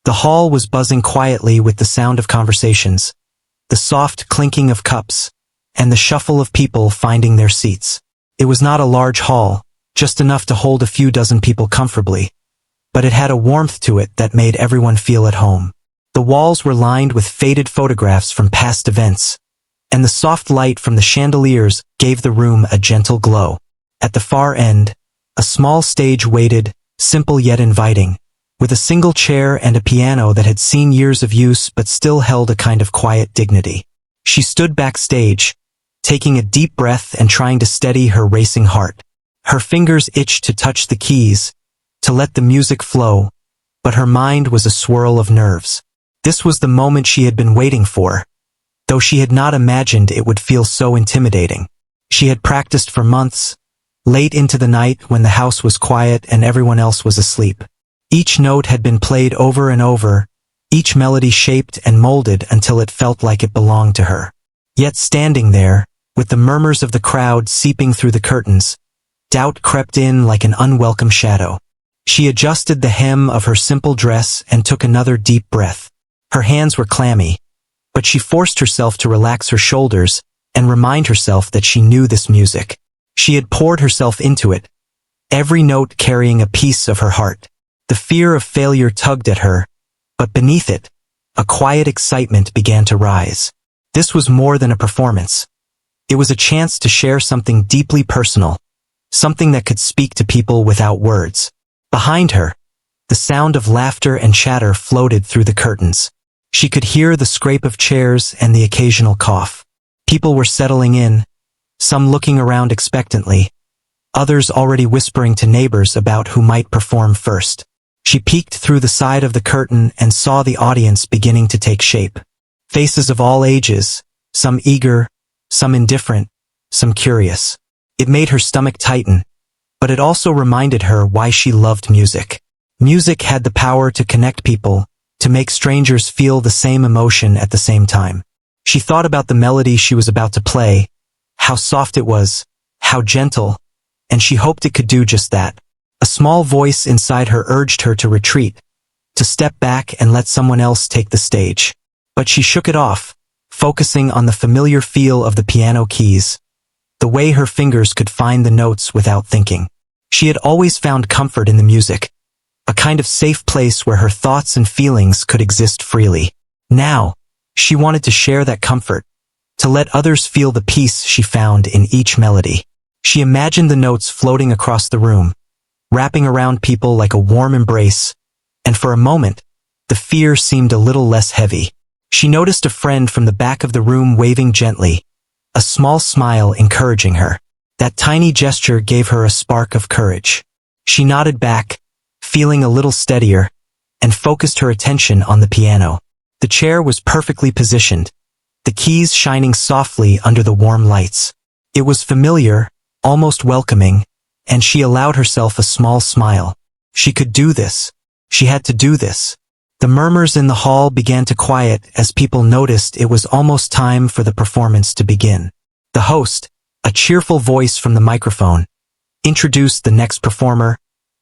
The hall was buzzing quietly with the sound of conversations, the soft clinking of cups, and the shuffle of people finding their seats. It was not a large hall, just enough to hold a few dozen people comfortably, but it had a warmth to it that made everyone feel at home. The walls were lined with faded photographs from past events, and the soft light from the chandeliers gave the room a gentle glow. At the far end, a small stage waited, simple yet inviting, with a single chair and a piano that had seen years of use but still held a kind of quiet dignity. She stood backstage, taking a deep breath and trying to steady her racing heart. Her fingers itched to touch the keys, to let the music flow, but her mind was a swirl of nerves. This was the moment she had been waiting for, though she had not imagined it would feel so intimidating. She had practiced for months, late into the night when the house was quiet and everyone else was asleep. Each note had been played over and over, each melody shaped and molded until it felt like it belonged to her. Yet standing there, with the murmurs of the crowd seeping through the curtains, doubt crept in like an unwelcome shadow. She adjusted the hem of her simple dress and took another deep breath. Her hands were clammy, but she forced herself to relax her shoulders and remind herself that she knew this music. She had poured herself into it, every note carrying a piece of her heart. The fear of failure tugged at her, but beneath it, a quiet excitement began to rise. This was more than a performance. It was a chance to share something deeply personal, something that could speak to people without words. Behind her, the sound of laughter and chatter floated through the curtains. She could hear the scrape of chairs and the occasional cough. People were settling in, some looking around expectantly, others already whispering to neighbors about who might perform first. She peeked through the side of the curtain and saw the audience beginning to take shape. Faces of all ages, some eager, some indifferent, some curious. It made her stomach tighten, but it also reminded her why she loved music. Music had the power to connect people, to make strangers feel the same emotion at the same time. She thought about the melody she was about to play, how soft it was, how gentle, and she hoped it could do just that. A small voice inside her urged her to retreat, to step back and let someone else take the stage. But she shook it off, focusing on the familiar feel of the piano keys, the way her fingers could find the notes without thinking. She had always found comfort in the music, a kind of safe place where her thoughts and feelings could exist freely. Now, she wanted to share that comfort, to let others feel the peace she found in each melody. She imagined the notes floating across the room, wrapping around people like a warm embrace, and for a moment, the fear seemed a little less heavy. She noticed a friend from the back of the room waving gently, a small smile encouraging her. That tiny gesture gave her a spark of courage. She nodded back, feeling a little steadier, and focused her attention on the piano. The chair was perfectly positioned, the keys shining softly under the warm lights. It was familiar, almost welcoming, and she allowed herself a small smile. She could do this. She had to do this. The murmurs in the hall began to quiet as people noticed it was almost time for the performance to begin. The host, a cheerful voice from the microphone, introduced the next performer,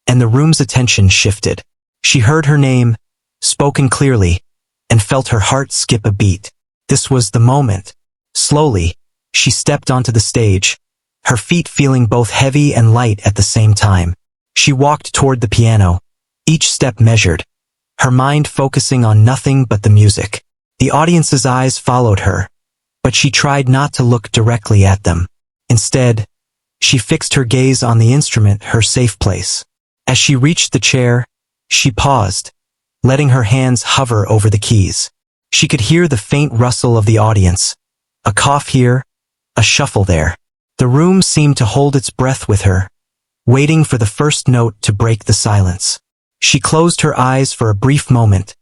and the room's attention shifted. She heard her name, spoken clearly, and felt her heart skip a beat. This was the moment. Slowly, she stepped onto the stage, her feet feeling both heavy and light at the same time. She walked toward the piano, each step measured, her mind focusing on nothing but the music. The audience's eyes followed her, but she tried not to look directly at them. Instead, she fixed her gaze on the instrument, her safe place. As she reached the chair, she paused, letting her hands hover over the keys. She could hear the faint rustle of the audience, a cough here, a shuffle there. The room seemed to hold its breath with her, waiting for the first note to break the silence. She closed her eyes for a brief moment,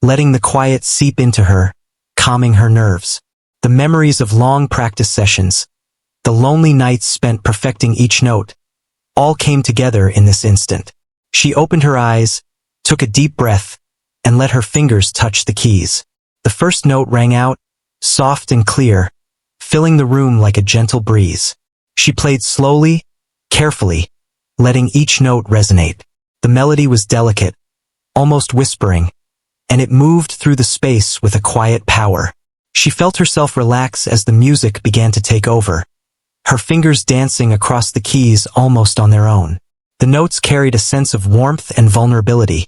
letting the quiet seep into her, calming her nerves. The memories of long practice sessions, the lonely nights spent perfecting each note, all came together in this instant. She opened her eyes, took a deep breath, and let her fingers touch the keys. The first note rang out, soft and clear, filling the room like a gentle breeze. She played slowly, carefully, letting each note resonate. The melody was delicate, almost whispering, and it moved through the space with a quiet power. She felt herself relax as the music began to take over, her fingers dancing across the keys almost on their own. The notes carried a sense of warmth and vulnerability,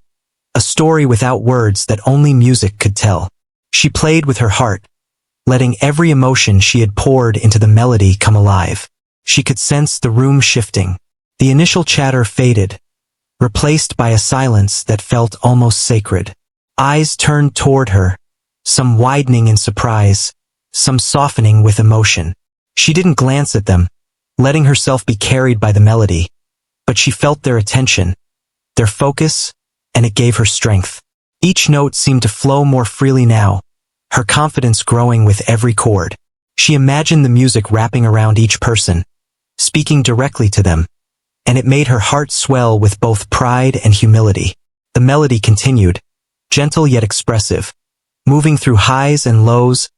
a story without words that only music could tell. She played with her heart, letting every emotion she had poured into the melody come alive. She could sense the room shifting. The initial chatter faded, replaced by a silence that felt almost sacred. Eyes turned toward her, some widening in surprise, some softening with emotion. She didn't glance at them, letting herself be carried by the melody, but she felt their attention, their focus, and it gave her strength. Each note seemed to flow more freely now, her confidence growing with every chord. She imagined the music wrapping around each person, speaking directly to them, and it made her heart swell with both pride and humility. The melody continued, gentle yet expressive, moving through highs and lows,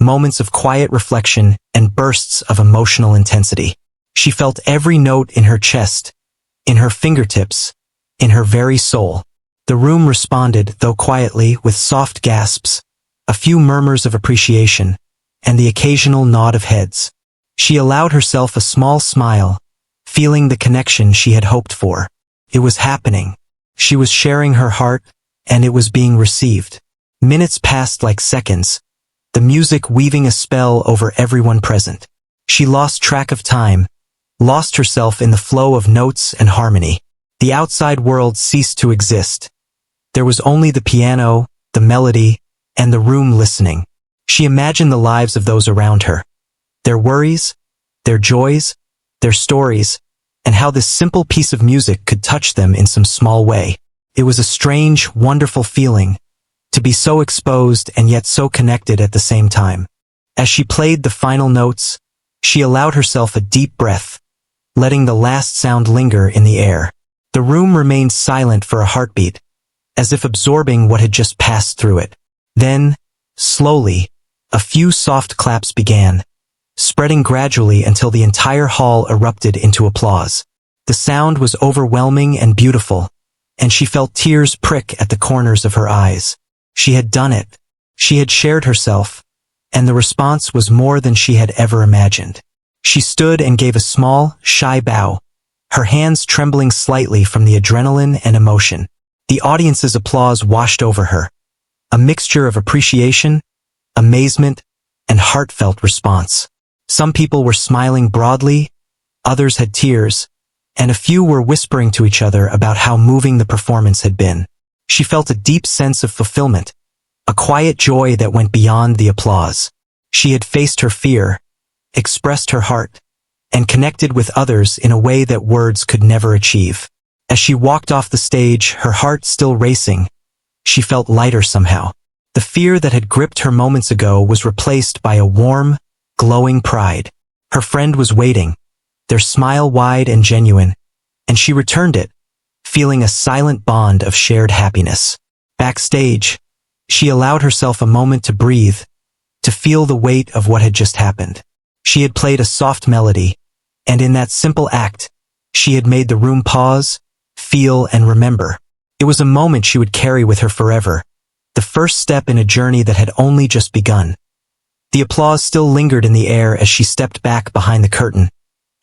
moments of quiet reflection and bursts of emotional intensity. She felt every note in her chest, in her fingertips, in her very soul. The room responded, though quietly, with soft gasps, a few murmurs of appreciation, and the occasional nod of heads. She allowed herself a small smile, feeling the connection she had hoped for. It was happening. She was sharing her heart, and it was being received. Minutes passed like seconds, the music weaving a spell over everyone present. She lost track of time, lost herself in the flow of notes and harmony. The outside world ceased to exist. There was only the piano, the melody, and the room listening. She imagined the lives of those around her, their worries, their joys, their stories, and how this simple piece of music could touch them in some small way. It was a strange, wonderful feeling, to be so exposed and yet so connected at the same time. As she played the final notes, she allowed herself a deep breath, letting the last sound linger in the air. The room remained silent for a heartbeat, as if absorbing what had just passed through it. Then, slowly, a few soft claps began, spreading gradually until the entire hall erupted into applause. The sound was overwhelming and beautiful, and she felt tears prick at the corners of her eyes. She had done it. She had shared herself, and the response was more than she had ever imagined. She stood and gave a small, shy bow, her hands trembling slightly from the adrenaline and emotion. The audience's applause washed over her, a mixture of appreciation, amazement, and heartfelt response. Some people were smiling broadly, others had tears, and a few were whispering to each other about how moving the performance had been. She felt a deep sense of fulfillment, a quiet joy that went beyond the applause. She had faced her fear, expressed her heart, and connected with others in a way that words could never achieve. As she walked off the stage, her heart still racing, she felt lighter somehow. The fear that had gripped her moments ago was replaced by a warm, glowing pride. Her friend was waiting, their smile wide and genuine, and she returned it, feeling a silent bond of shared happiness. Backstage, she allowed herself a moment to breathe, to feel the weight of what had just happened. She had played a soft melody, and in that simple act, she had made the room pause, feel, and remember. It was a moment she would carry with her forever, the first step in a journey that had only just begun. The applause still lingered in the air as she stepped back behind the curtain,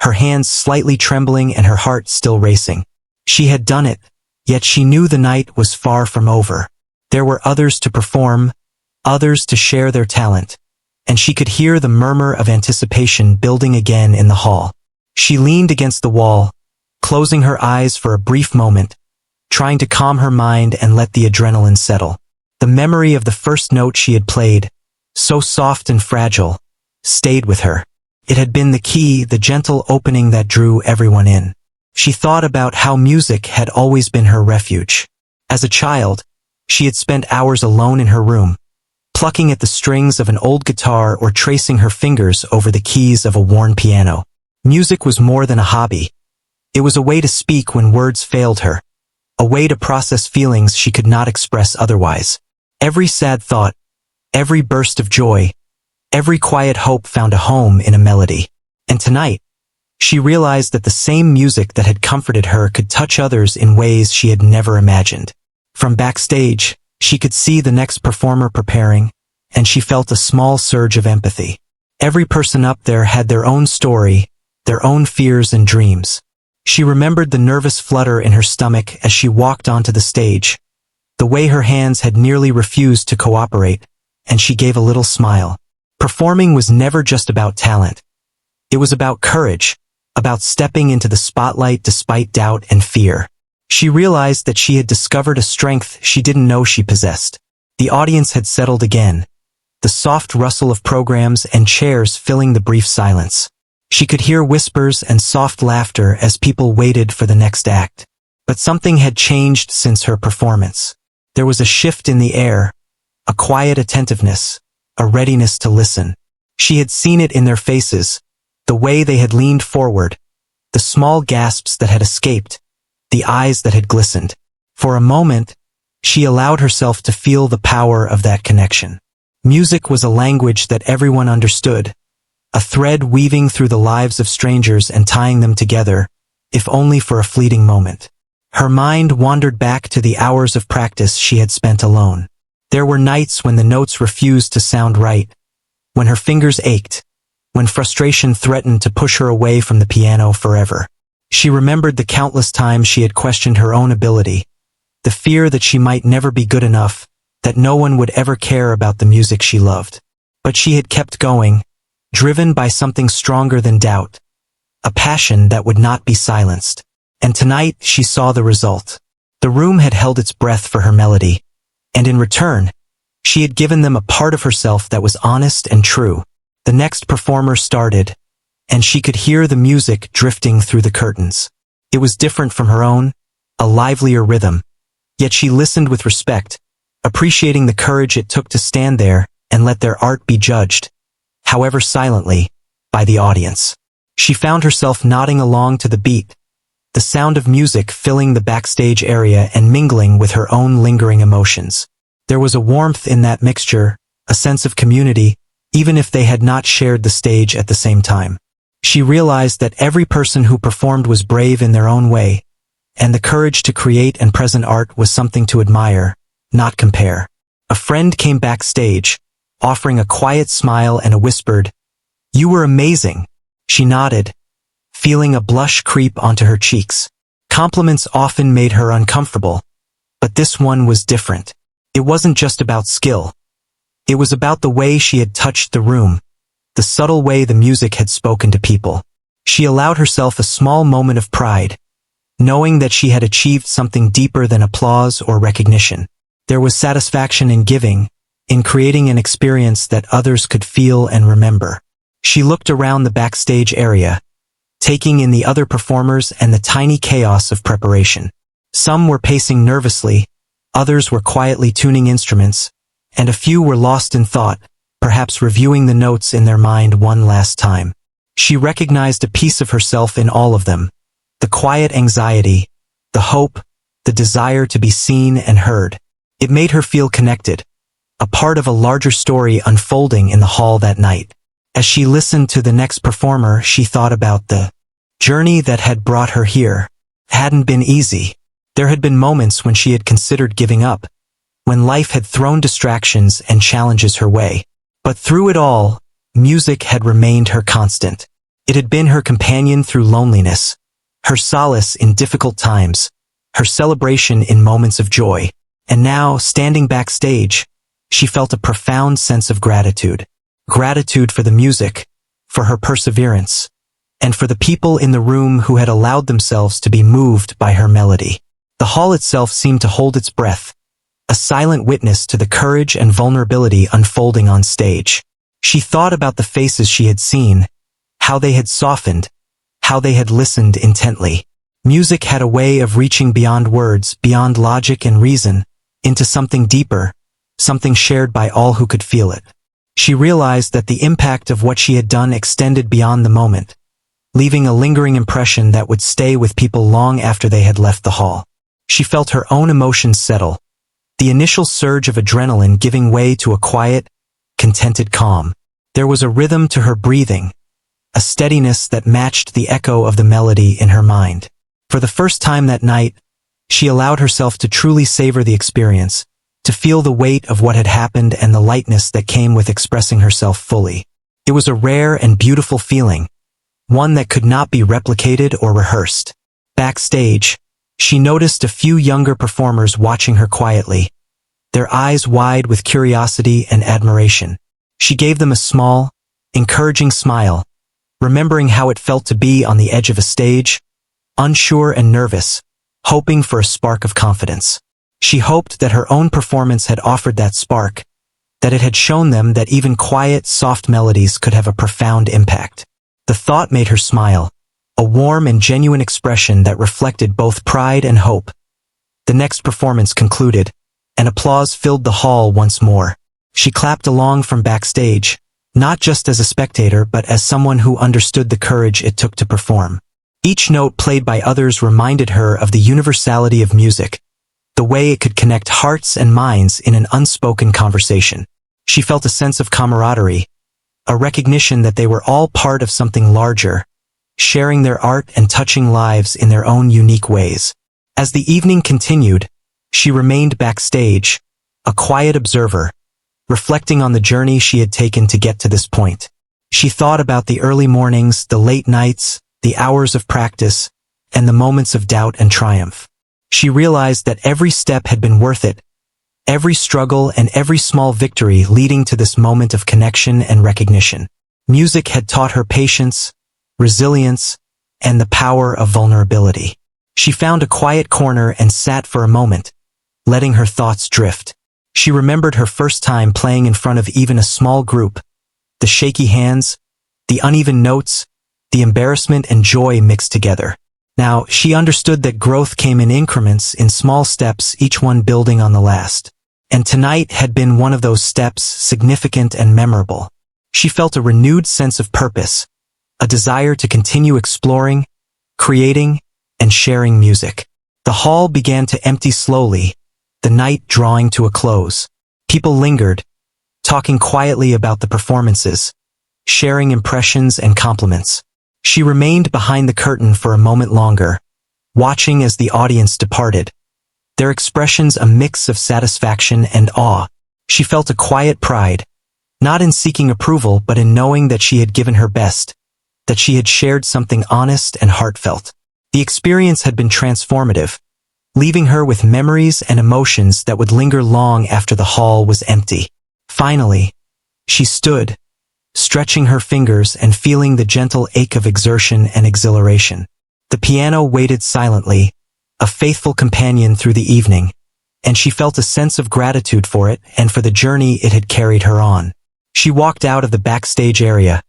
her hands slightly trembling and her heart still racing. She had done it, yet she knew the night was far from over. There were others to perform, others to share their talent, and she could hear the murmur of anticipation building again in the hall. She leaned against the wall, closing her eyes for a brief moment, trying to calm her mind and let the adrenaline settle. The memory of the first note she had played, so soft and fragile, stayed with her. It had been the key, the gentle opening that drew everyone in. She thought about how music had always been her refuge. As a child, she had spent hours alone in her room, plucking at the strings of an old guitar or tracing her fingers over the keys of a worn piano. Music was more than a hobby. It was a way to speak when words failed her, a way to process feelings she could not express otherwise. Every sad thought, every burst of joy, every quiet hope found a home in a melody. And tonight, she realized that the same music that had comforted her could touch others in ways she had never imagined. From backstage, She could see the next performer preparing, and she felt a small surge of empathy. Every person up there had their own story, their own fears and dreams. She remembered the nervous flutter in her stomach as she walked onto the stage, the way her hands had nearly refused to cooperate, and she gave a little smile. Performing was never just about talent. It was about courage, about stepping into the spotlight despite doubt and fear. She realized that she had discovered a strength she didn't know she possessed. The audience had settled again, the soft rustle of programs and chairs filling the brief silence. She could hear whispers and soft laughter as people waited for the next act. But something had changed since her performance. There was a shift in the air, a quiet attentiveness, a readiness to listen. She had seen it in their faces, the way they had leaned forward, the small gasps that had escaped, the eyes that had glistened. For a moment, she allowed herself to feel the power of that connection. Music was a language that everyone understood, a thread weaving through the lives of strangers and tying them together, if only for a fleeting moment. Her mind wandered back to the hours of practice she had spent alone. There were nights when the notes refused to sound right, when her fingers ached, when frustration threatened to push her away from the piano forever. She remembered the countless times she had questioned her own ability, the fear that she might never be good enough, that no one would ever care about the music she loved. But she had kept going, driven by something stronger than doubt, a passion that would not be silenced. And tonight she saw the result. The room had held its breath for her melody, and in return, she had given them a part of herself that was honest and true. The next performer started, and she could hear the music drifting through the curtains. It was different from her own, a livelier rhythm, yet she listened with respect, appreciating the courage it took to stand there and let their art be judged, however silently, by the audience. She found herself nodding along to the beat, the sound of music filling the backstage area and mingling with her own lingering emotions. There was a warmth in that mixture, a sense of community, even if they had not shared the stage at the same time. She realized that every person who performed was brave in their own way, and the courage to create and present art was something to admire, not compare. A friend came backstage, offering a quiet smile and a whispered, "You were amazing." She nodded, feeling a blush creep onto her cheeks. Compliments often made her uncomfortable, but this one was different. It wasn't just about skill. It was about the way she had touched the room, the subtle way the music had spoken to people. She allowed herself a small moment of pride, knowing that she had achieved something deeper than applause or recognition. There was satisfaction in giving, in creating an experience that others could feel and remember. She looked around the backstage area, taking in the other performers and the tiny chaos of preparation. Some were pacing nervously, others were quietly tuning instruments, and a few were lost in thought, perhaps reviewing the notes in their mind one last time. She recognized a piece of herself in all of them, the quiet anxiety, the hope, the desire to be seen and heard. It made her feel connected, a part of a larger story unfolding in the hall that night. As she listened to the next performer, she thought about the journey that had brought her here. It hadn't been easy. There had been moments when she had considered giving up, when life had thrown distractions and challenges her way. But through it all, music had remained her constant. It had been her companion through loneliness, her solace in difficult times, her celebration in moments of joy. And now, standing backstage, she felt a profound sense of gratitude. Gratitude for the music, for her perseverance, and for the people in the room who had allowed themselves to be moved by her melody. The hall itself seemed to hold its breath, a silent witness to the courage and vulnerability unfolding on stage. She thought about the faces she had seen, how they had softened, how they had listened intently. Music had a way of reaching beyond words, beyond logic and reason, into something deeper, something shared by all who could feel it. She realized that the impact of what she had done extended beyond the moment, leaving a lingering impression that would stay with people long after they had left the hall. She felt her own emotions settle, the initial surge of adrenaline giving way to a quiet, contented calm. There was a rhythm to her breathing, a steadiness that matched the echo of the melody in her mind. For the first time that night, she allowed herself to truly savor the experience, to feel the weight of what had happened and the lightness that came with expressing herself fully. It was a rare and beautiful feeling, one that could not be replicated or rehearsed. Backstage, she noticed a few younger performers watching her quietly, their eyes wide with curiosity and admiration. She gave them a small, encouraging smile, remembering how it felt to be on the edge of a stage, unsure and nervous, hoping for a spark of confidence. She hoped that her own performance had offered that spark, that it had shown them that even quiet, soft melodies could have a profound impact. The thought made her smile, a warm and genuine expression that reflected both pride and hope. The next performance concluded, and applause filled the hall once more. She clapped along from backstage, not just as a spectator but as someone who understood the courage it took to perform. Each note played by others reminded her of the universality of music, the way it could connect hearts and minds in an unspoken conversation. She felt a sense of camaraderie, a recognition that they were all part of something larger, sharing their art and touching lives in their own unique ways. As the evening continued, she remained backstage, a quiet observer, reflecting on the journey she had taken to get to this point. She thought about the early mornings, the late nights, the hours of practice, and the moments of doubt and triumph. She realized that every step had been worth it, every struggle and every small victory leading to this moment of connection and recognition. Music had taught her patience, resilience, and the power of vulnerability. She found a quiet corner and sat for a moment, letting her thoughts drift. She remembered her first time playing in front of even a small group, the shaky hands, the uneven notes, the embarrassment and joy mixed together. Now, she understood that growth came in increments, in small steps, each one building on the last. And tonight had been one of those steps, significant and memorable. She felt a renewed sense of purpose, a desire to continue exploring, creating, and sharing music. The hall began to empty slowly, the night drawing to a close. People lingered, talking quietly about the performances, sharing impressions and compliments. She remained behind the curtain for a moment longer, watching as the audience departed, their expressions a mix of satisfaction and awe. She felt a quiet pride, not in seeking approval but in knowing that she had given her best, that she had shared something honest and heartfelt. The experience had been transformative, leaving her with memories and emotions that would linger long after the hall was empty. Finally, she stood, stretching her fingers and feeling the gentle ache of exertion and exhilaration. The piano waited silently, a faithful companion through the evening, and she felt a sense of gratitude for it and for the journey it had carried her on. She walked out of the backstage area,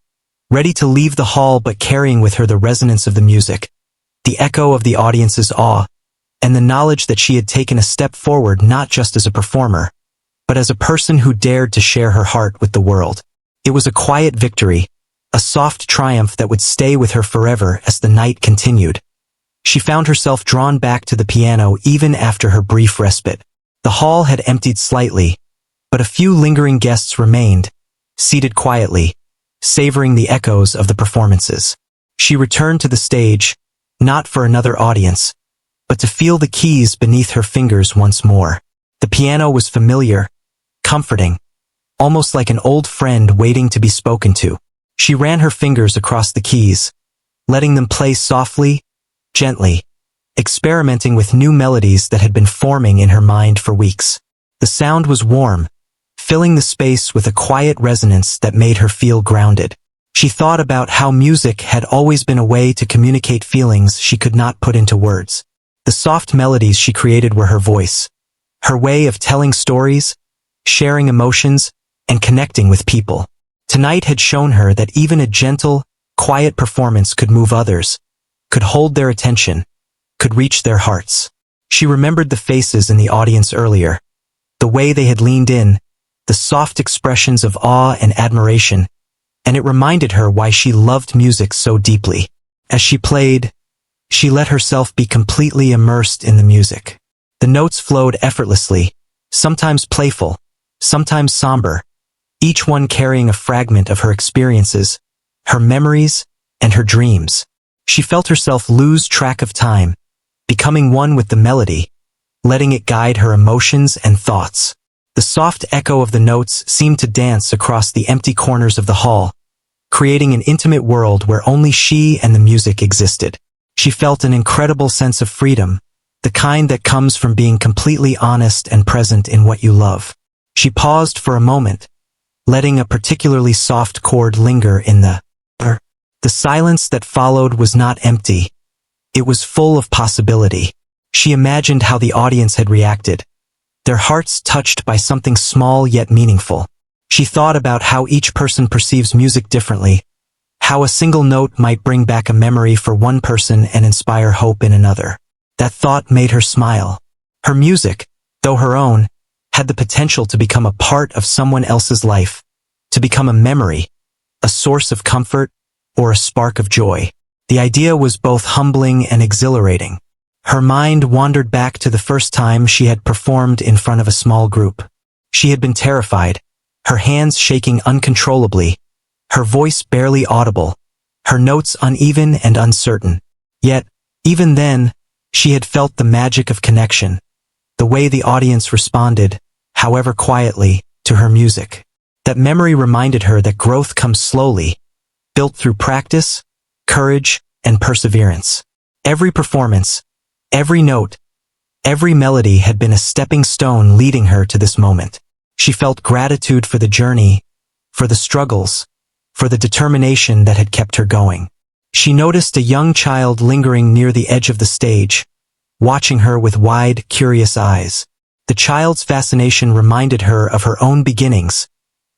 ready to leave the hall but carrying with her the resonance of the music, the echo of the audience's awe, and the knowledge that she had taken a step forward not just as a performer, but as a person who dared to share her heart with the world. It was a quiet victory, a soft triumph that would stay with her forever as the night continued. She found herself drawn back to the piano even after her brief respite. The hall had emptied slightly, but a few lingering guests remained, seated quietly, savoring the echoes of the performances. She returned to the stage, not for another audience, but to feel the keys beneath her fingers once more. The piano was familiar, comforting, almost like an old friend waiting to be spoken to. She ran her fingers across the keys, letting them play softly, gently, experimenting with new melodies that had been forming in her mind for weeks. The sound was warm, filling the space with a quiet resonance that made her feel grounded. She thought about how music had always been a way to communicate feelings she could not put into words. The soft melodies she created were her voice, her way of telling stories, sharing emotions, and connecting with people. Tonight had shown her that even a gentle, quiet performance could move others, could hold their attention, could reach their hearts. She remembered the faces in the audience earlier, the way they had leaned in, the soft expressions of awe and admiration, and it reminded her why she loved music so deeply. As she played, she let herself be completely immersed in the music. The notes flowed effortlessly, sometimes playful, sometimes somber, each one carrying a fragment of her experiences, her memories, and her dreams. She felt herself lose track of time, becoming one with the melody, letting it guide her emotions and thoughts. The soft echo of the notes seemed to dance across the empty corners of the hall, creating an intimate world where only she and the music existed. She felt an incredible sense of freedom, the kind that comes from being completely honest and present in what you love. She paused for a moment, letting a particularly soft chord linger in the air. The silence that followed was not empty. It was full of possibility. She imagined how the audience had reacted, their hearts touched by something small yet meaningful. She thought about how each person perceives music differently, how a single note might bring back a memory for one person and inspire hope in another. That thought made her smile. Her music, though her own, had the potential to become a part of someone else's life, to become a memory, a source of comfort, or a spark of joy. The idea was both humbling and exhilarating. Her mind wandered back to the first time she had performed in front of a small group. She had been terrified, her hands shaking uncontrollably, her voice barely audible, her notes uneven and uncertain. Yet, even then, she had felt the magic of connection, the way the audience responded, however quietly, to her music. That memory reminded her that growth comes slowly, built through practice, courage, and perseverance. Every performance, every note, every melody had been a stepping stone leading her to this moment. She felt gratitude for the journey, for the struggles, for the determination that had kept her going. She noticed a young child lingering near the edge of the stage, watching her with wide, curious eyes. The child's fascination reminded her of her own beginnings,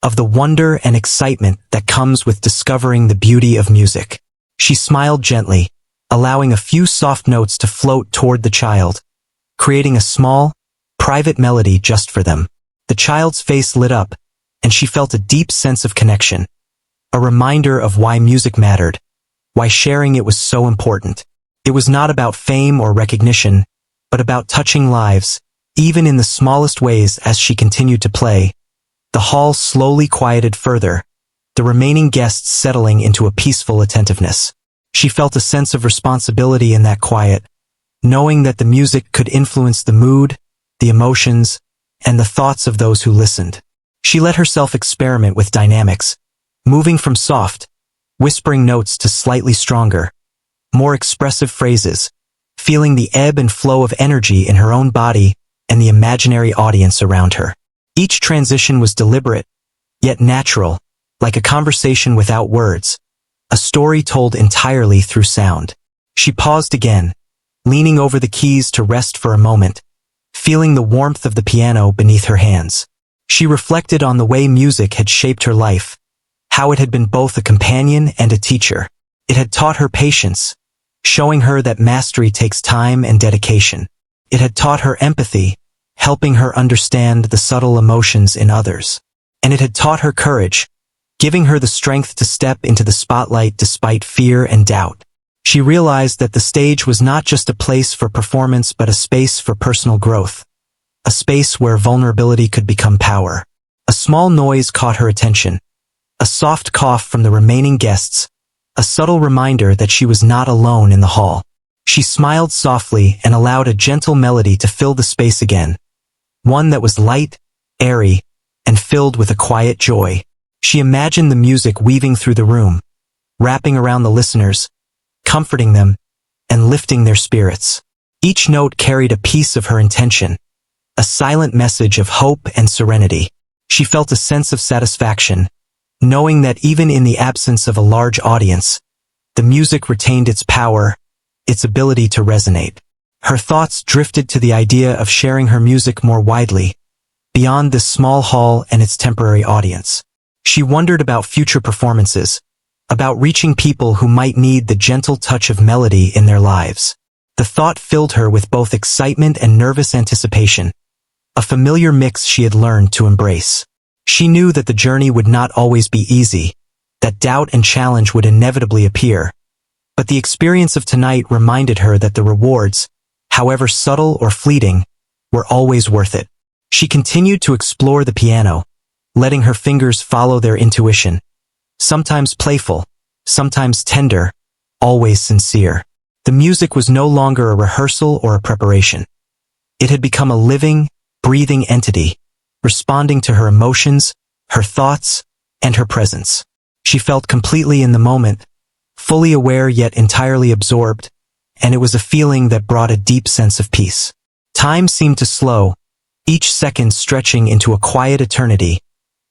of the wonder and excitement that comes with discovering the beauty of music. She smiled gently, allowing a few soft notes to float toward the child, creating a small, private melody just for them. The child's face lit up, and she felt a deep sense of connection, a reminder of why music mattered, why sharing it was so important. It was not about fame or recognition, but about touching lives, even in the smallest ways. As she continued to play, the hall slowly quieted further, the remaining guests settling into a peaceful attentiveness. She felt a sense of responsibility in that quiet, knowing that the music could influence the mood, the emotions, and the thoughts of those who listened. She let herself experiment with dynamics, moving from soft, whispering notes to slightly stronger, more expressive phrases, feeling the ebb and flow of energy in her own body and the imaginary audience around her. Each transition was deliberate, yet natural, like a conversation without words, a story told entirely through sound. She paused again, leaning over the keys to rest for a moment, feeling the warmth of the piano beneath her hands. She reflected on the way music had shaped her life, how it had been both a companion and a teacher. It had taught her patience, showing her that mastery takes time and dedication. It had taught her empathy, helping her understand the subtle emotions in others. And it had taught her courage, giving her the strength to step into the spotlight despite fear and doubt. She realized that the stage was not just a place for performance but a space for personal growth, a space where vulnerability could become power. A small noise caught her attention, a soft cough from the remaining guests, a subtle reminder that she was not alone in the hall. She smiled softly and allowed a gentle melody to fill the space again, one that was light, airy, and filled with a quiet joy. She imagined the music weaving through the room, wrapping around the listeners, comforting them, and lifting their spirits. Each note carried a piece of her intention, a silent message of hope and serenity. She felt a sense of satisfaction, knowing that even in the absence of a large audience, the music retained its power, its ability to resonate. Her thoughts drifted to the idea of sharing her music more widely, beyond this small hall and its temporary audience. She wondered about future performances, about reaching people who might need the gentle touch of melody in their lives. The thought filled her with both excitement and nervous anticipation, a familiar mix she had learned to embrace. She knew that the journey would not always be easy, that doubt and challenge would inevitably appear. But the experience of tonight reminded her that the rewards, however subtle or fleeting, were always worth it. She continued to explore the piano, letting her fingers follow their intuition, sometimes playful, sometimes tender, always sincere. The music was no longer a rehearsal or a preparation. It had become a living, breathing entity, responding to her emotions, her thoughts, and her presence. She felt completely in the moment, fully aware yet entirely absorbed, and it was a feeling that brought a deep sense of peace. Time seemed to slow, each second stretching into a quiet eternity,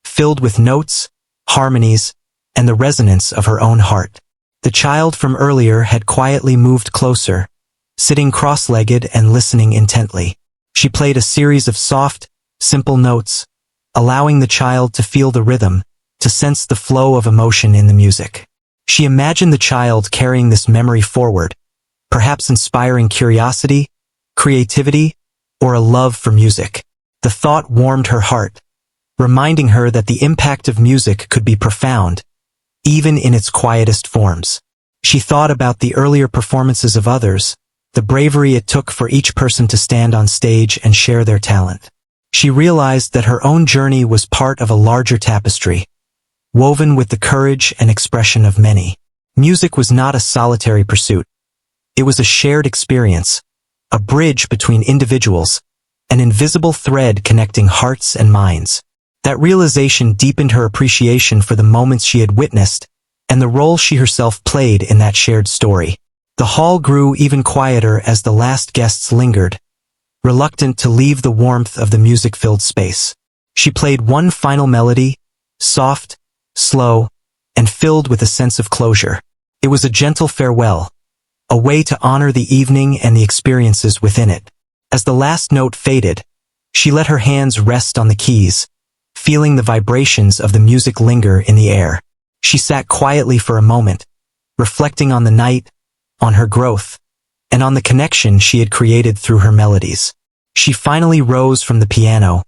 filled with notes, harmonies, and the resonance of her own heart. The child from earlier had quietly moved closer, sitting cross-legged and listening intently. She played a series of soft, simple notes, allowing the child to feel the rhythm, to sense the flow of emotion in the music. She imagined the child carrying this memory forward, perhaps inspiring curiosity, creativity, or a love for music. The thought warmed her heart, reminding her that the impact of music could be profound, even in its quietest forms. She thought about the earlier performances of others, the bravery it took for each person to stand on stage and share their talent. She realized that her own journey was part of a larger tapestry, woven with the courage and expression of many. Music was not a solitary pursuit. It was a shared experience, a bridge between individuals, an invisible thread connecting hearts and minds. That realization deepened her appreciation for the moments she had witnessed and the role she herself played in that shared story. The hall grew even quieter as the last guests lingered, reluctant to leave the warmth of the music-filled space. She played one final melody, soft, slow, and filled with a sense of closure. It was a gentle farewell, a way to honor the evening and the experiences within it. As the last note faded, she let her hands rest on the keys, feeling the vibrations of the music linger in the air. She sat quietly for a moment, reflecting on the night, on her growth, and on the connection she had created through her melodies. She finally rose from the piano,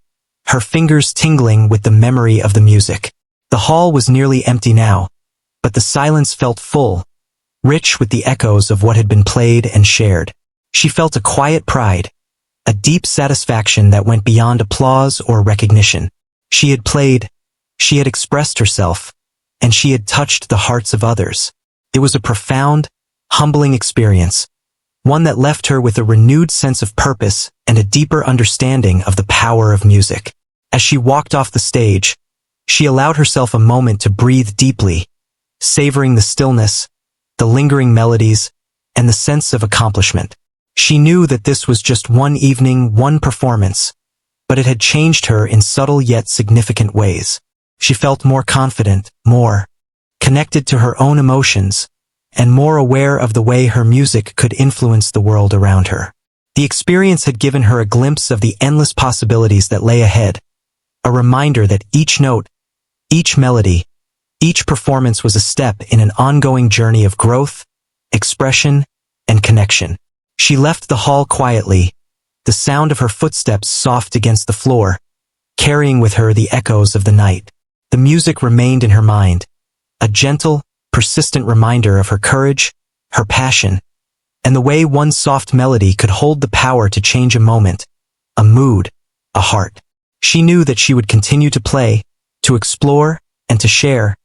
her fingers tingling with the memory of the music. The hall was nearly empty now, but the silence felt full, rich with the echoes of what had been played and shared. She felt a quiet pride, a deep satisfaction that went beyond applause or recognition. She had played, she had expressed herself, and she had touched the hearts of others. It was a profound, humbling experience, one that left her with a renewed sense of purpose and a deeper understanding of the power of music. As she walked off the stage, she allowed herself a moment to breathe deeply, savoring the stillness, the lingering melodies, and the sense of accomplishment. She knew that this was just one evening, one performance, but it had changed her in subtle yet significant ways. She felt more confident, more connected to her own emotions, and more aware of the way her music could influence the world around her. The experience had given her a glimpse of the endless possibilities that lay ahead, a reminder that each note, each melody, each performance was a step in an ongoing journey of growth, expression, and connection. She left the hall quietly, the sound of her footsteps soft against the floor, carrying with her the echoes of the night. The music remained in her mind, a gentle, persistent reminder of her courage, her passion, and the way one soft melody could hold the power to change a moment, a mood, a heart. She knew that she would continue to play, to explore, and to share,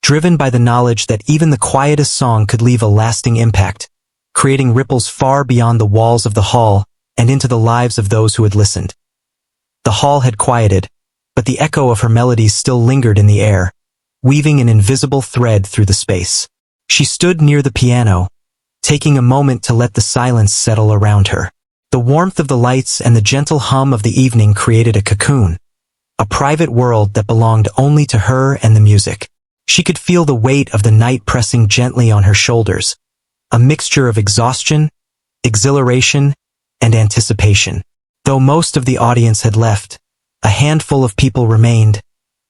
driven by the knowledge that even the quietest song could leave a lasting impact, creating ripples far beyond the walls of the hall and into the lives of those who had listened. The hall had quieted, but the echo of her melodies still lingered in the air, weaving an invisible thread through the space. She stood near the piano, taking a moment to let the silence settle around her. The warmth of the lights and the gentle hum of the evening created a cocoon, a private world that belonged only to her and the music. She could feel the weight of the night pressing gently on her shoulders, a mixture of exhaustion, exhilaration, and anticipation. Though most of the audience had left, a handful of people remained,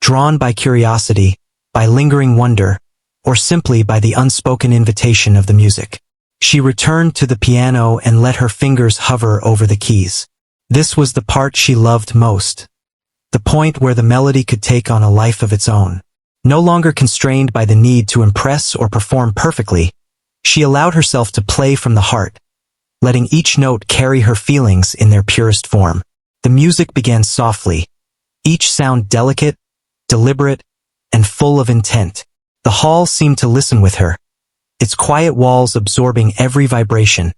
drawn by curiosity, by lingering wonder, or simply by the unspoken invitation of the music. She returned to the piano and let her fingers hover over the keys. This was the part she loved most, the point where the melody could take on a life of its own. No longer constrained by the need to impress or perform perfectly, she allowed herself to play from the heart, letting each note carry her feelings in their purest form. The music began softly, each sound delicate, deliberate, and full of intent. The hall seemed to listen with her, its quiet walls absorbing every vibration,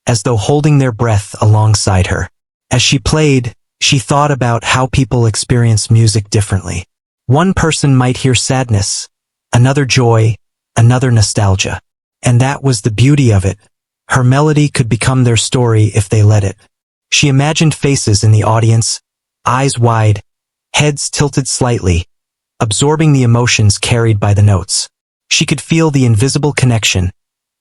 as though holding their breath alongside her. As she played, She thought about how people experience music differently. One person might hear sadness, another joy, another nostalgia. And that was the beauty of it. Her melody could become their story if they let it. She imagined faces in the audience, eyes wide, heads tilted slightly, absorbing the emotions carried by the notes. She could feel the invisible connection,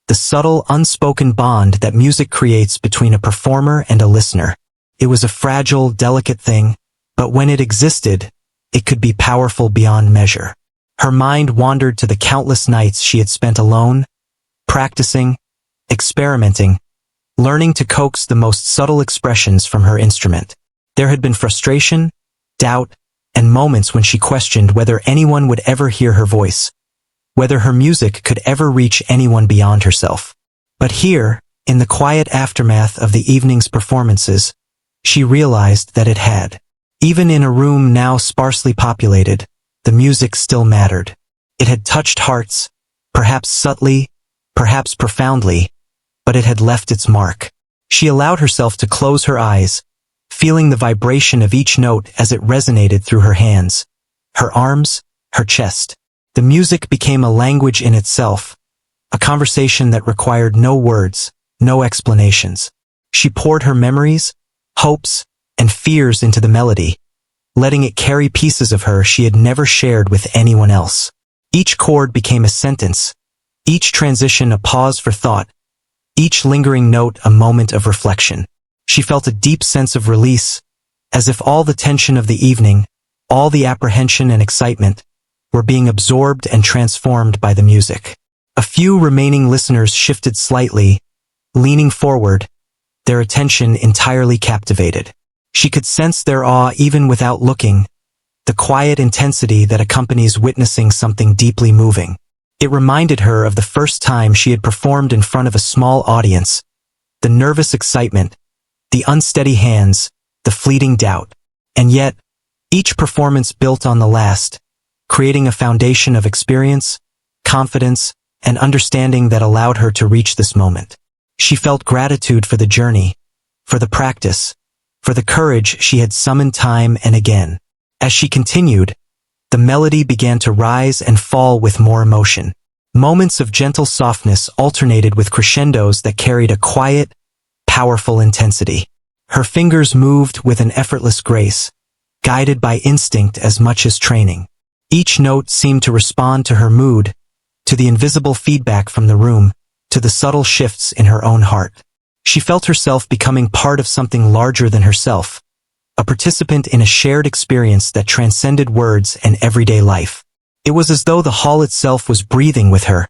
the subtle, unspoken bond that music creates between a performer and a listener. It was a fragile, delicate thing, but when it existed, it could be powerful beyond measure. Her mind wandered to the countless nights she had spent alone, practicing, experimenting, learning to coax the most subtle expressions from her instrument. There had been frustration, doubt, and moments when she questioned whether anyone would ever hear her voice, whether her music could ever reach anyone beyond herself. But here, in the quiet aftermath of the evening's performances, she realized that it had. Even in a room now sparsely populated, the music still mattered. It had touched hearts, perhaps subtly, perhaps profoundly, but it had left its mark. She allowed herself to close her eyes, feeling the vibration of each note as it resonated through her hands, her arms, her chest. The music became a language in itself, a conversation that required no words, no explanations. She poured her memories, hopes, and fears into the melody, letting it carry pieces of her she had never shared with anyone else. Each chord became a sentence, each transition a pause for thought, each lingering note a moment of reflection. She felt a deep sense of release, as if all the tension of the evening, all the apprehension and excitement, were being absorbed and transformed by the music. A few remaining listeners shifted slightly, leaning forward, their attention entirely captivated. She could sense their awe even without looking, the quiet intensity that accompanies witnessing something deeply moving. It reminded her of the first time she had performed in front of a small audience, the nervous excitement, the unsteady hands, the fleeting doubt. And yet, each performance built on the last, creating a foundation of experience, confidence, and understanding that allowed her to reach this moment. She felt gratitude for the journey, for the practice, for the courage she had summoned time and again. As she continued, the melody began to rise and fall with more emotion. Moments of gentle softness alternated with crescendos that carried a quiet, powerful intensity. Her fingers moved with an effortless grace, guided by instinct as much as training. Each note seemed to respond to her mood, to the invisible feedback from the room, to the subtle shifts in her own heart. She felt herself becoming part of something larger than herself, a participant in a shared experience that transcended words and everyday life. It was as though the hall itself was breathing with her,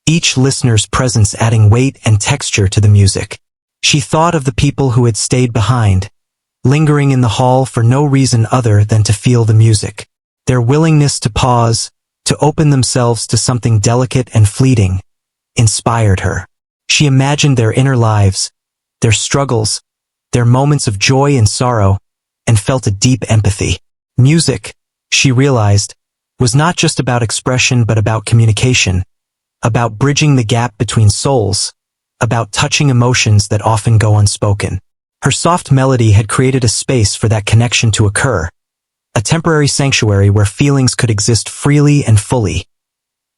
each listener's presence adding weight and texture to the music. She thought of the people who had stayed behind, lingering in the hall for no reason other than to feel the music. Their willingness to pause, to open themselves to something delicate and fleeting, inspired her. She imagined their inner lives, their struggles, their moments of joy and sorrow, and felt a deep empathy. Music, she realized, was not just about expression but about communication, about bridging the gap between souls, about touching emotions that often go unspoken. Her soft melody had created a space for that connection to occur, a temporary sanctuary where feelings could exist freely and fully.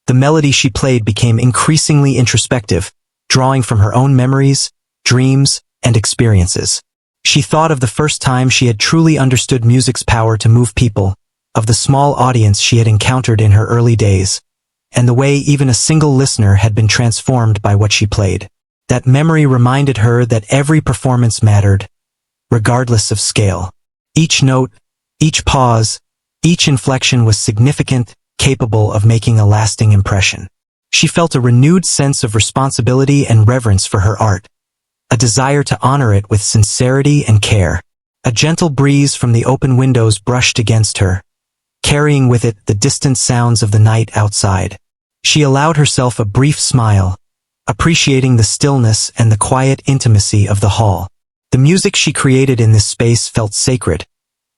The melody she played became increasingly introspective, drawing from her own memories, dreams, and experiences. She thought of the first time she had truly understood music's power to move people, of the small audience she had encountered in her early days, and the way even a single listener had been transformed by what she played. That memory reminded her that every performance mattered, regardless of scale. Each note, each pause, each inflection was significant, capable of making a lasting impression. She felt a renewed sense of responsibility and reverence for her art, a desire to honor it with sincerity and care. A gentle breeze from the open windows brushed against her, carrying with it the distant sounds of the night outside. She allowed herself a brief smile, appreciating the stillness and the quiet intimacy of the hall. The music she created in this space felt sacred,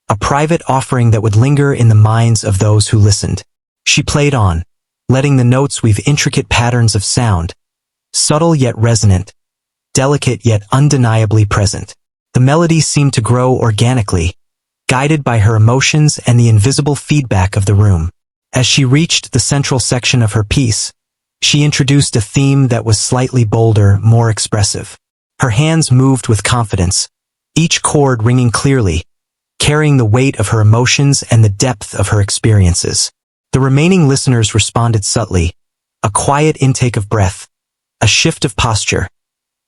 a private offering that would linger in the minds of those who listened. She played on, letting the notes weave intricate patterns of sound, subtle yet resonant, delicate yet undeniably present. The melody seemed to grow organically, guided by her emotions and the invisible feedback of the room. As she reached the central section of her piece, she introduced a theme that was slightly bolder, more expressive. Her hands moved with confidence, each chord ringing clearly, carrying the weight of her emotions and the depth of her experiences. The remaining listeners responded subtly, a quiet intake of breath, a shift of posture,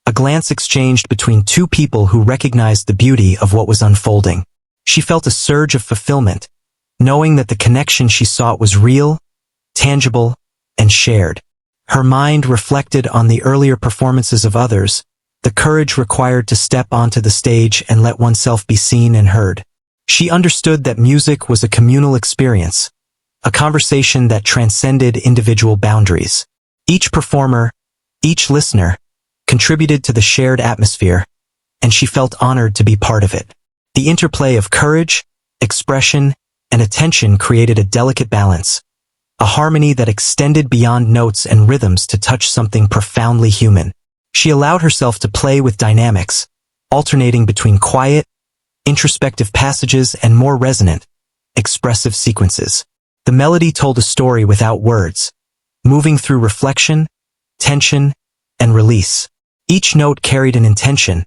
a glance exchanged between two people who recognized the beauty of what was unfolding. She felt a surge of fulfillment, knowing that the connection she sought was real, tangible, and shared. Her mind reflected on the earlier performances of others, the courage required to step onto the stage and let oneself be seen and heard. She understood that music was a communal experience, a conversation that transcended individual boundaries. Each performer, each listener, contributed to the shared atmosphere, and she felt honored to be part of it. The interplay of courage, expression, and attention created a delicate balance, a harmony that extended beyond notes and rhythms to touch something profoundly human. She allowed herself to play with dynamics, alternating between quiet, introspective passages and more resonant, expressive sequences. The melody told a story without words, moving through reflection, tension, and release. Each note carried an intention,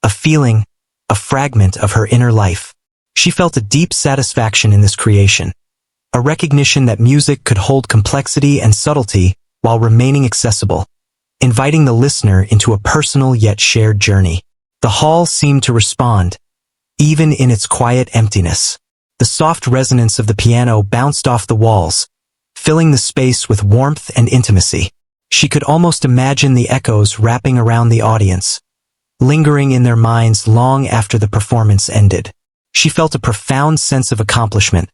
a feeling, a fragment of her inner life. She felt a deep satisfaction in this creation, a recognition that music could hold complexity and subtlety while remaining accessible, inviting the listener into a personal yet shared journey. The hall seemed to respond, even in its quiet emptiness. The soft resonance of the piano bounced off the walls, filling the space with warmth and intimacy. She could almost imagine the echoes wrapping around the audience, lingering in their minds long after the performance ended. She felt a profound sense of accomplishment,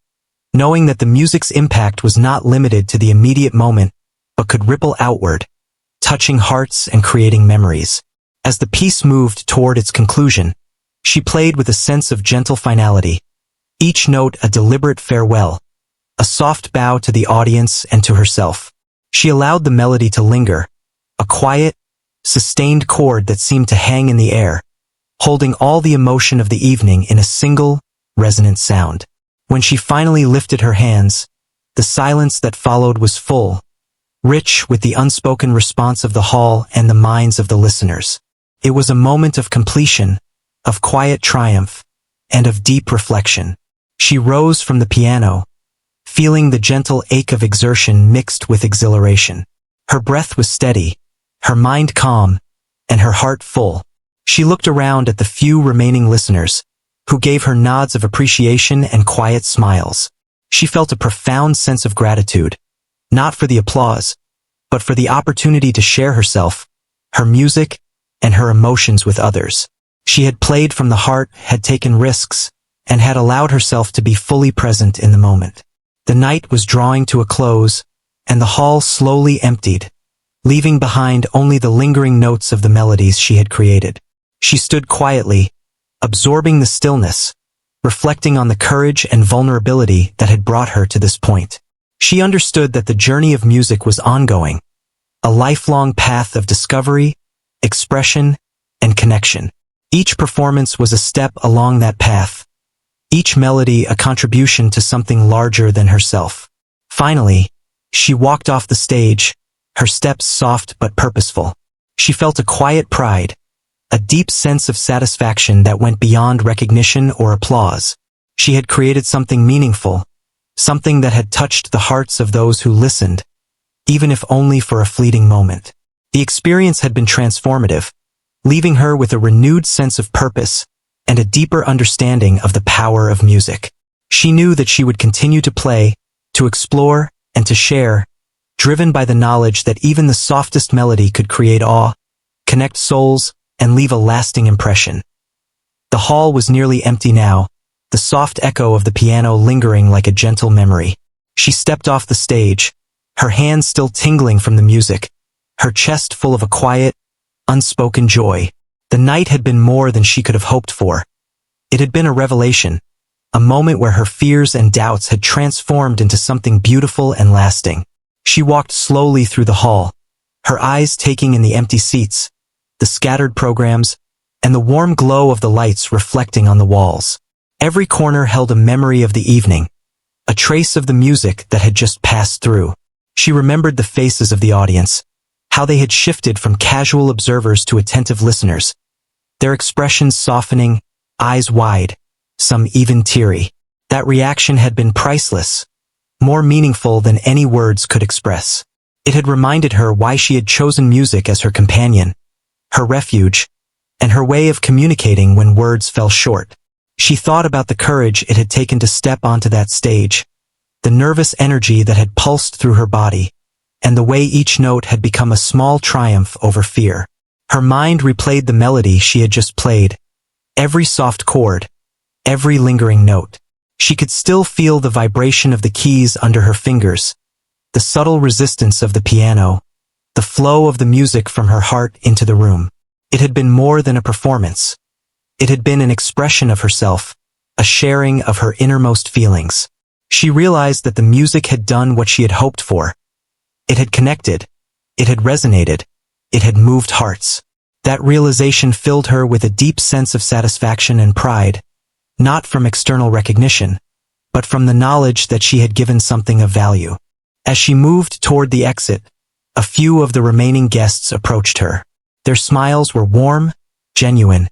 knowing that the music's impact was not limited to the immediate moment, but could ripple outward, touching hearts and creating memories. As the piece moved toward its conclusion, she played with a sense of gentle finality, each note a deliberate farewell, a soft bow to the audience and to herself. She allowed the melody to linger, a quiet, sustained chord that seemed to hang in the air, holding all the emotion of the evening in a single, resonant sound. When she finally lifted her hands, the silence that followed was full, rich with the unspoken response of the hall and the minds of the listeners. It was a moment of completion, of quiet triumph, and of deep reflection. She rose from the piano, feeling the gentle ache of exertion mixed with exhilaration. Her breath was steady, her mind calm, and her heart full. She looked around at the few remaining listeners, who gave her nods of appreciation and quiet smiles. She felt a profound sense of gratitude, not for the applause, but for the opportunity to share herself, her music, and her emotions with others. She had played from the heart, had taken risks, and had allowed herself to be fully present in the moment. The night was drawing to a close, and the hall slowly emptied, leaving behind only the lingering notes of the melodies she had created. She stood quietly, absorbing the stillness, reflecting on the courage and vulnerability that had brought her to this point. She understood that the journey of music was ongoing, a lifelong path of discovery, expression, and connection. Each performance was a step along that path, each melody a contribution to something larger than herself. Finally, she walked off the stage, her steps soft but purposeful. She felt a quiet pride, a deep sense of satisfaction that went beyond recognition or applause. She had created something meaningful, something that had touched the hearts of those who listened, even if only for a fleeting moment. The experience had been transformative, leaving her with a renewed sense of purpose and a deeper understanding of the power of music. She knew that she would continue to play, to explore, and to share, driven by the knowledge that even the softest melody could create awe, connect souls, and leave a lasting impression. The hall was nearly empty now, the soft echo of the piano lingering like a gentle memory. She stepped off the stage, her hands still tingling from the music, her chest full of a quiet, unspoken joy. The night had been more than she could have hoped for. It had been a revelation, a moment where her fears and doubts had transformed into something beautiful and lasting. She walked slowly through the hall, her eyes taking in the empty seats, the scattered programs, and the warm glow of the lights reflecting on the walls. Every corner held a memory of the evening, a trace of the music that had just passed through. She remembered the faces of the audience, how they had shifted from casual observers to attentive listeners, their expressions softening, eyes wide, some even teary. That reaction had been priceless, more meaningful than any words could express. It had reminded her why she had chosen music as her companion, her refuge, and her way of communicating when words fell short. She thought about the courage it had taken to step onto that stage, the nervous energy that had pulsed through her body, and the way each note had become a small triumph over fear. Her mind replayed the melody she had just played, every soft chord, every lingering note. She could still feel the vibration of the keys under her fingers, the subtle resistance of the piano, the flow of the music from her heart into the room. It had been more than a performance. It had been an expression of herself, a sharing of her innermost feelings. She realized that the music had done what she had hoped for. It had connected. It had resonated. It had moved hearts. That realization filled her with a deep sense of satisfaction and pride, not from external recognition, but from the knowledge that she had given something of value. As she moved toward the exit, a few of the remaining guests approached her. Their smiles were warm, genuine,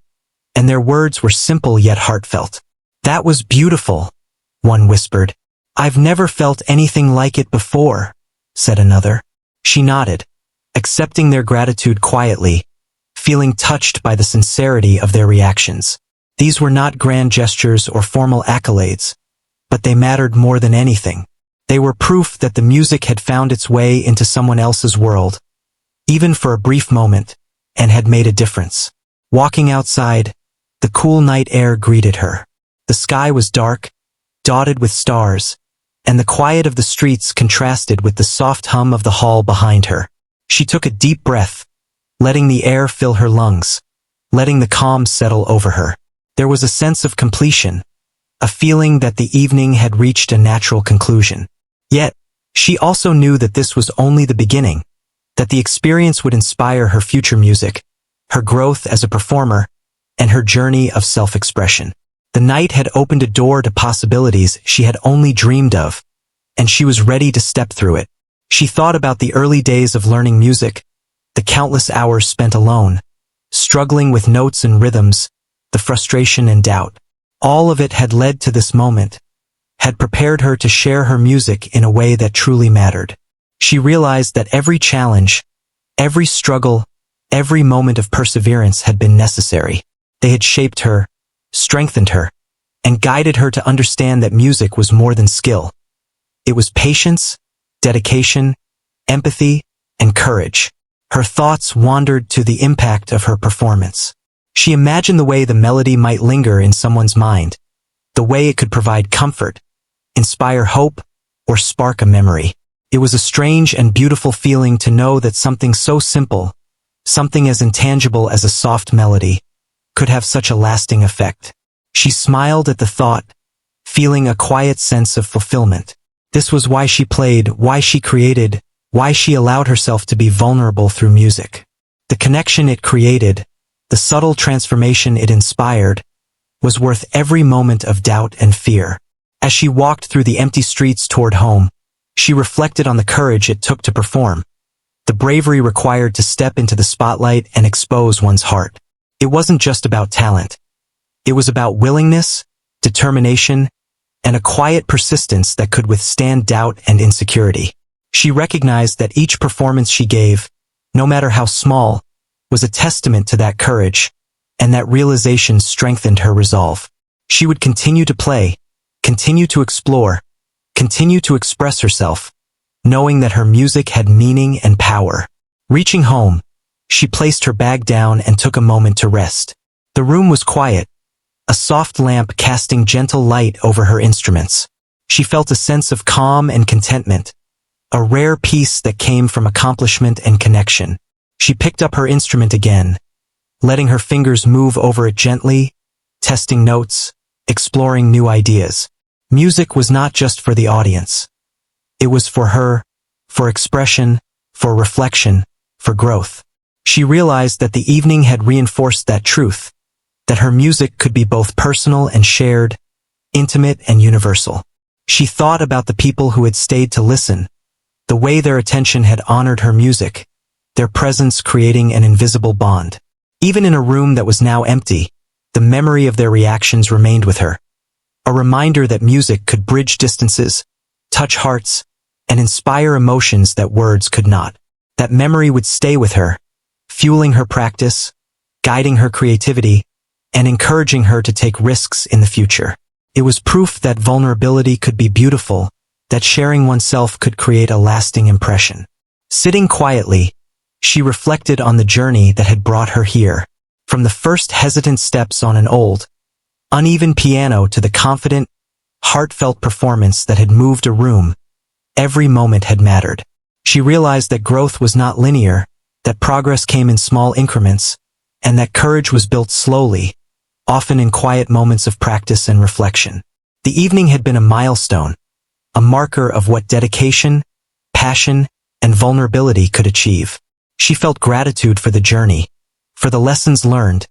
and their words were simple yet heartfelt. "That was beautiful," one whispered. "I've never felt anything like it before," said another. She nodded, accepting their gratitude quietly, feeling touched by the sincerity of their reactions. These were not grand gestures or formal accolades, but they mattered more than anything. They were proof that the music had found its way into someone else's world, even for a brief moment, and had made a difference. Walking outside, the cool night air greeted her. The sky was dark, dotted with stars, and the quiet of the streets contrasted with the soft hum of the hall behind her. She took a deep breath, letting the air fill her lungs, letting the calm settle over her. There was a sense of completion, a feeling that the evening had reached a natural conclusion. Yet, she also knew that this was only the beginning, that the experience would inspire her future music, her growth as a performer, and her journey of self-expression. The night had opened a door to possibilities she had only dreamed of, and she was ready to step through it. She thought about the early days of learning music, the countless hours spent alone, struggling with notes and rhythms, the frustration and doubt. All of it had led to this moment, had prepared her to share her music in a way that truly mattered. She realized that every challenge, every struggle, every moment of perseverance had been necessary. They had shaped her, strengthened her, and guided her to understand that music was more than skill. It was patience, dedication, empathy, and courage. Her thoughts wandered to the impact of her performance. She imagined the way the melody might linger in someone's mind, the way it could provide comfort, inspire hope, or spark a memory. It was a strange and beautiful feeling to know that something so simple, something as intangible as a soft melody, could have such a lasting effect. She smiled at the thought, feeling a quiet sense of fulfillment. This was why she played, why she created, why she allowed herself to be vulnerable through music. The connection it created, the subtle transformation it inspired, was worth every moment of doubt and fear. As she walked through the empty streets toward home, she reflected on the courage it took to perform, the bravery required to step into the spotlight and expose one's heart. It wasn't just about talent. It was about willingness, determination, and a quiet persistence that could withstand doubt and insecurity. She recognized that each performance she gave, no matter how small, was a testament to that courage, and that realization strengthened her resolve. She would continue to play, continue to explore, continue to express herself, knowing that her music had meaning and power. Reaching home, she placed her bag down and took a moment to rest. The room was quiet, a soft lamp casting gentle light over her instruments. She felt a sense of calm and contentment, a rare peace that came from accomplishment and connection. She picked up her instrument again, letting her fingers move over it gently, testing notes, exploring new ideas. Music was not just for the audience. It was for her, for expression, for reflection, for growth. She realized that the evening had reinforced that truth, that her music could be both personal and shared, intimate and universal. She thought about the people who had stayed to listen, the way their attention had honored her music, their presence creating an invisible bond. Even in a room that was now empty, the memory of their reactions remained with her. A reminder that music could bridge distances, touch hearts, and inspire emotions that words could not. That memory would stay with her, fueling her practice, guiding her creativity, and encouraging her to take risks in the future. It was proof that vulnerability could be beautiful, that sharing oneself could create a lasting impression. Sitting quietly, she reflected on the journey that had brought her here. From the first hesitant steps on an old, uneven piano to the confident, heartfelt performance that had moved a room, every moment had mattered. She realized that growth was not linear, that progress came in small increments, and that courage was built slowly, often in quiet moments of practice and reflection. The evening had been a milestone, a marker of what dedication, passion, and vulnerability could achieve. She felt gratitude for the journey, for the lessons learned,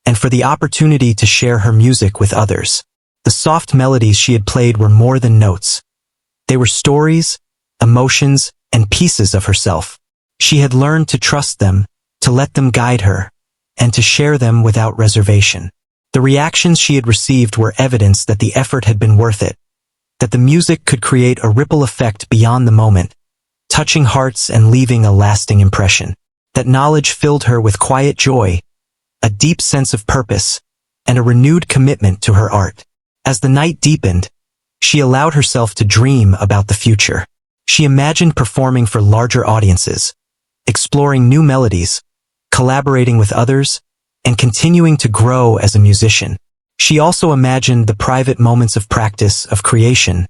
and for the opportunity to share her music with others. The soft melodies she had played were more than notes. They were stories, emotions, and pieces of herself. She had learned to trust them, to let them guide her, and to share them without reservation. The reactions she had received were evidence that the effort had been worth it, that the music could create a ripple effect beyond the moment, touching hearts and leaving a lasting impression. That knowledge filled her with quiet joy, a deep sense of purpose, and a renewed commitment to her art. As the night deepened, she allowed herself to dream about the future. She imagined performing for larger audiences, exploring new melodies, collaborating with others, and continuing to grow as a musician. She also imagined the private moments of practice, of creation,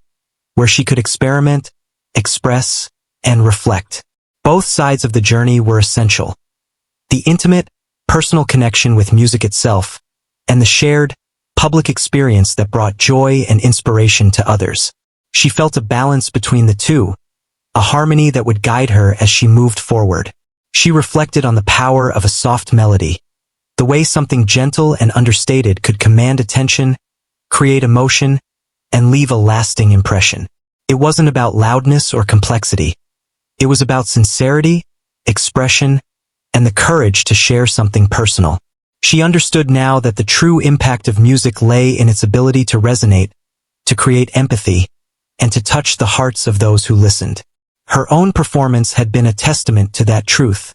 where she could experiment, express, and reflect. Both sides of the journey were essential. The intimate, personal connection with music itself, and the shared, public experience that brought joy and inspiration to others. She felt a balance between the two, a harmony that would guide her as she moved forward. She reflected on the power of a soft melody, the way something gentle and understated could command attention, create emotion, and leave a lasting impression. It wasn't about loudness or complexity. It was about sincerity, expression, and the courage to share something personal. She understood now that the true impact of music lay in its ability to resonate, to create empathy, and to touch the hearts of those who listened. Her own performance had been a testament to that truth,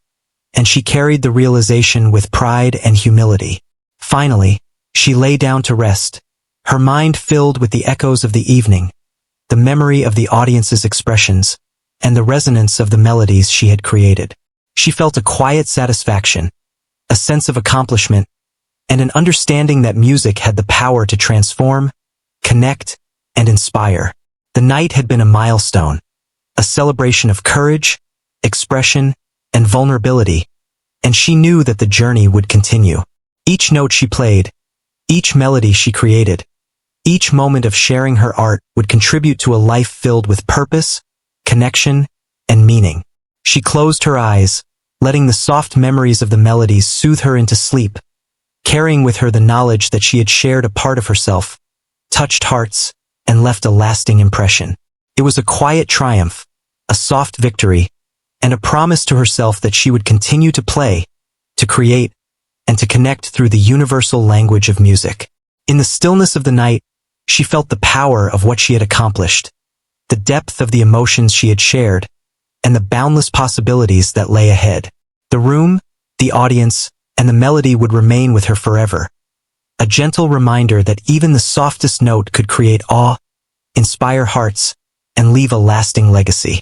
and she carried the realization with pride and humility. Finally, she lay down to rest, her mind filled with the echoes of the evening, the memory of the audience's expressions, and the resonance of the melodies she had created. She felt a quiet satisfaction, a sense of accomplishment, and an understanding that music had the power to transform, connect, and inspire. The night had been a milestone, a celebration of courage, expression, and vulnerability, and she knew that the journey would continue. Each note she played, each melody she created, each moment of sharing her art would contribute to a life filled with purpose, connection, and meaning. She closed her eyes, letting the soft memories of the melodies soothe her into sleep, carrying with her the knowledge that she had shared a part of herself, touched hearts, and left a lasting impression. It was a quiet triumph, a soft victory, and a promise to herself that she would continue to play, to create, and to connect through the universal language of music. In the stillness of the night, she felt the power of what she had accomplished, the depth of the emotions she had shared, and the boundless possibilities that lay ahead. The room, the audience, and the melody would remain with her forever, a gentle reminder that even the softest note could create awe, inspire hearts, and leave a lasting legacy.